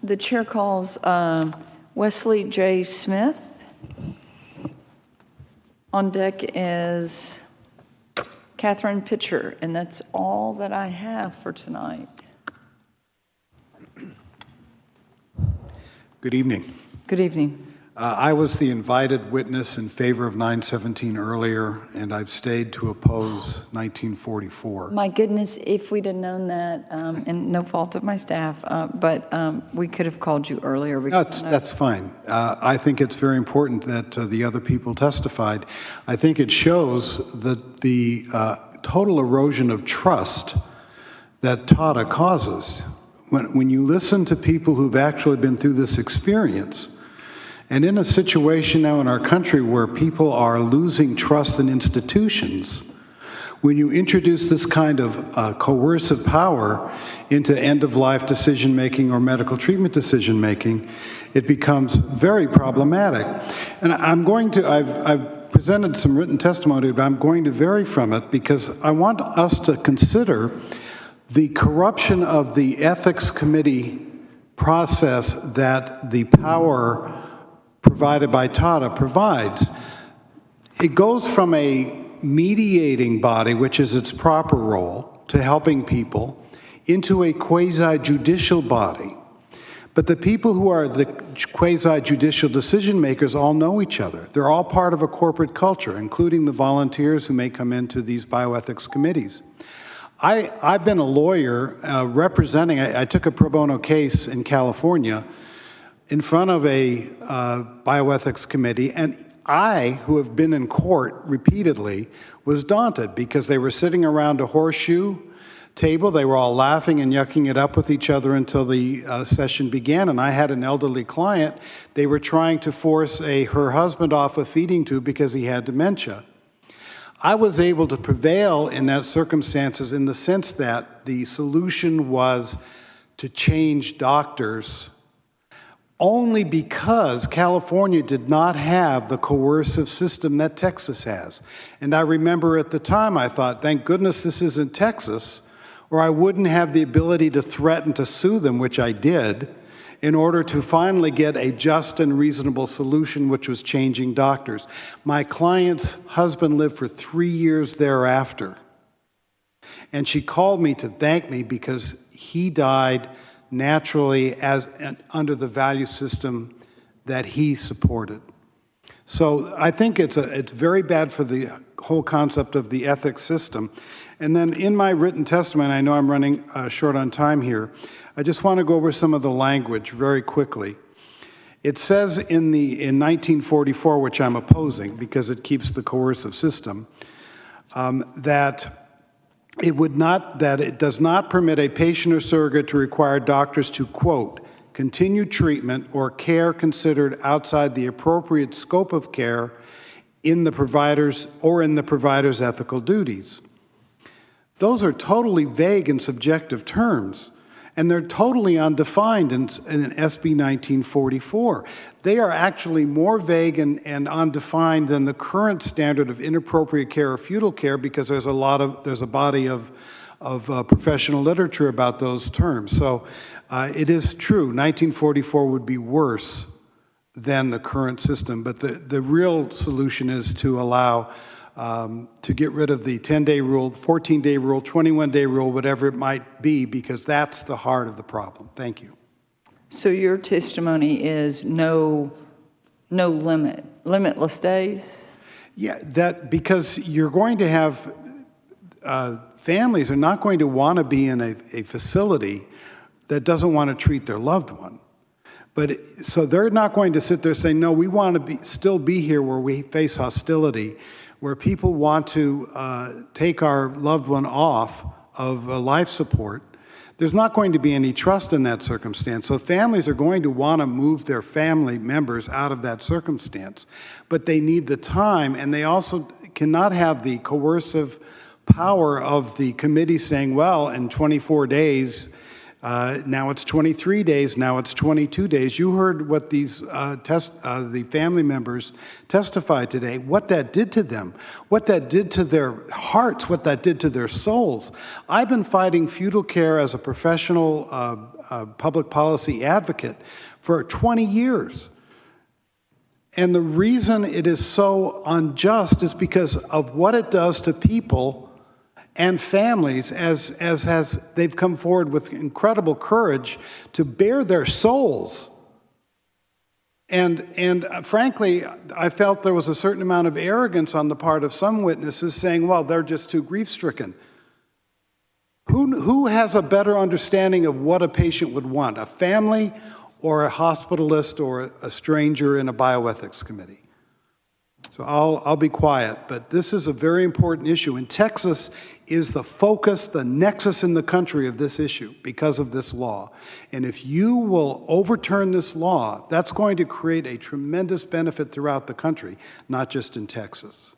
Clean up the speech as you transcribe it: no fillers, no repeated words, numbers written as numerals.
The chair calls Wesley J. Smith. On deck is Catherine Pitcher, and that's all that I have for tonight. Good evening. Good evening. I was the invited witness in favor of 917 earlier, and I've stayed to oppose 1944. My goodness, if we'd have known that, and no fault of my staff, but we could have called you earlier. That's fine. I think it's very important that the other people testified. I think it shows that the total erosion of trust that TADA causes. When you listen to people who've actually been through this experience, and in a situation now in our country where people are losing trust in institutions, when you introduce this kind of coercive power into end-of-life decision-making or medical treatment decision-making, it becomes very problematic. And I've presented some written testimony, but I'm going to vary from it because I want us to consider the corruption of the ethics committee process that the power provided by TADA provides. It goes from a mediating body, which is its proper role, to helping people, into a quasi-judicial body. But the people who are the quasi-judicial decision makers all know each other. They're all part of a corporate culture, including the volunteers who may come into these bioethics committees. I've been a lawyer representing, I took a pro bono case in California in front of a bioethics committee, and I, who have been in court repeatedly, was daunted because they were sitting around a horseshoe table. They were all laughing and yucking it up with each other until the session began, and I had an elderly client. They were trying to force her husband off a feeding tube because he had dementia. I was able to prevail in that circumstances in the sense that the solution was to change doctors only because California did not have the coercive system that Texas has. And I remember at the time I thought, thank goodness this isn't Texas, or I wouldn't have the ability to threaten to sue them, which I did, in order to finally get a just and reasonable solution, which was changing doctors. My client's husband lived for 3 years thereafter. And she called me to thank me because he died naturally under the value system that he supported. So I think it's very bad for the whole concept of the ethics system. And then in my written testimony, I know I'm running short on time here, I just want to go over some of the language very quickly. It says in 1944, which I'm opposing because it keeps the coercive system, that it does not permit a patient or surrogate to require doctors to, quote, continue treatment or care considered outside the appropriate scope of care in the provider's ethical duties. Those are totally vague and subjective terms, and they're totally undefined in SB 1944. They are actually more vague and undefined than the current standard of inappropriate care or futile care because there's a body of professional literature about those terms. So it is true, 1944 would be worse than the current system, but the real solution is to allow to get rid of the 10-day rule, 14-day rule, 21-day rule, whatever it might be, because that's the heart of the problem. Thank you. So your testimony is no limit, limitless days? Yeah, because you're going to have families are not going to want to be in a facility that doesn't want to treat their loved one. So they're not going to sit there saying, no, we want to still be here where we face hostility, where people want to take our loved one off of life support. There's not going to be any trust in that circumstance. So families are going to want to move their family members out of that circumstance. But they need the time, and they also cannot have the coercive power of the committee saying, well, in 24 days, Now it's 23 days, now it's 22 days. You heard what these the family members testified today, what that did to them, what that did to their hearts, what that did to their souls. I've been fighting futile care as a professional public policy advocate for 20 years. And the reason it is so unjust is because of what it does to people and families as they've come forward with incredible courage to bare their souls. And frankly, I felt there was a certain amount of arrogance on the part of some witnesses saying, well, they're just too grief-stricken. Who has a better understanding of what a patient would want, a family or a hospitalist or a stranger in a bioethics committee? So I'll be quiet, but this is a very important issue. And Texas is the focus, the nexus in the country of this issue because of this law. And if you will overturn this law, that's going to create a tremendous benefit throughout the country, not just in Texas.